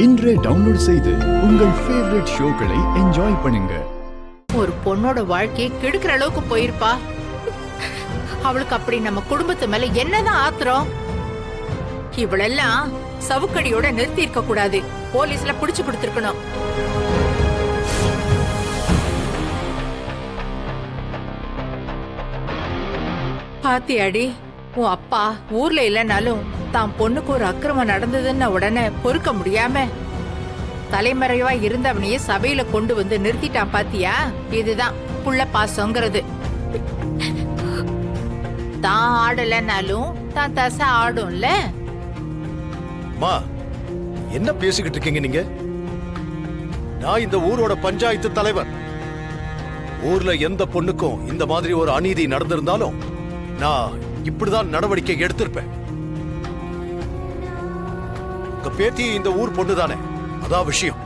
இன்றே டவுன்லோட் செய்து உங்கள் ஃபேவரட் ஷோக்களை என்ஜாய் பண்ணுங்க. ஒரு பொண்ணோட வாழ்க்கையை கெடுக்கிற அளவுக்கு போயிருப்பா. அவளுக்கு அப்படி நம்ம குடும்பத்து மேல என்னதான் ஆத்திரம்? இவளெல்லாம் சவுக்கடியோட நிறுத்தி இருக்க கூடாது. போலீஸ்ல புடிச்சு கொடுத்திருக்கணும். பாத்தியாடி, உன் அப்பா ஊர்ல இல்லைனாலும் தான் பொண்ணுக்கு ஒரு அக்கிரமம் நடந்ததுன்னு உடனே பொறுக்க முடியாம தலைமறைவா இருந்தவனையே சபையில கொண்டு வந்து நிறுத்திட்டான். பாத்தியா, இதுதான் புள்ள பாசங்கிறது. தான் ஆடலனாலும் தான் தசை ஆடும்ல. மா, என்ன பேசிக்கிட்டு இருக்கீங்க நீங்க? நான் இந்த ஊரோட பஞ்சாயத்து தலைவர். ஊர்ல எந்த பொண்ணுக்கும் இந்த மாதிரி ஒரு அநீதி நடந்திருந்தாலும் நான் இப்படிதான் நடவடிக்கை எடுத்திருப்பேன். உங்க பேத்தி இந்த ஊர் பொண்ணுதானே, அதான் விஷயம்.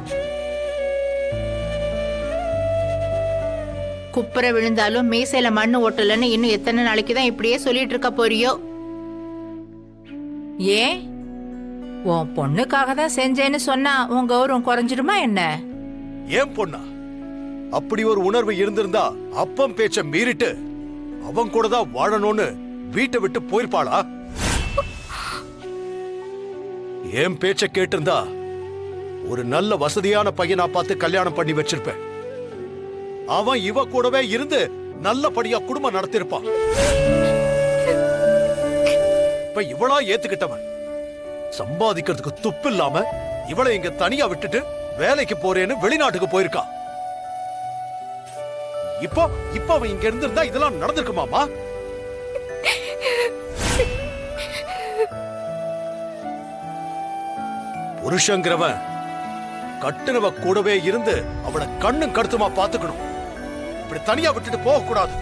குப்புற விழுந்தாலும் மீசையில மண்ணு ஓட்டலன்னு இன்னும் எத்தனை நாளைக்கு தான் இப்படியே சொல்லிட்டு இருக்க போறியோ? ஏன், உன் பொண்ணுக்காக தான் செஞ்சேன்னு சொன்னா உன் கௌரவம் குறைஞ்சிடுமா என்ன? ஏன் பொண்ணா? அப்படி ஒரு உணர்வு இருந்திருந்தா அப்பம் பேச்ச மீறிட்டு அவன் கூட தான் வாழணும்னு வீட்டை விட்டு போயிருப்பாளா? ஏன் பேச்ச கேட்டிருந்தா ஒரு நல்ல வசதியான பையனா பார்த்து கல்யாணம் பண்ணி வச்சிருப்பேன். அவன் இவ கூடவே இருந்து நல்லபடியா குடும்பம் நடத்திருப்பான். இப்ப இவளா ஏத்துக்கிட்டவன் சம்பாதிக்கிறதுக்கு துப்பு இல்லாம இவளை இங்க தனியா விட்டுட்டு வேலைக்கு போறேன்னு வெளிநாட்டுக்கு போயிருக்கா. இப்போ அவன் இங்க இருந்திருந்தா இதெல்லாம் நடந்திருக்குமாமா? புருஷங்கிறவன் கட்டுனவ கூடவே இருந்து அவளை கண்ணும் கருத்துமா பாத்துக்கணும். இப்படி தனியா விட்டுட்டு போக கூடாது.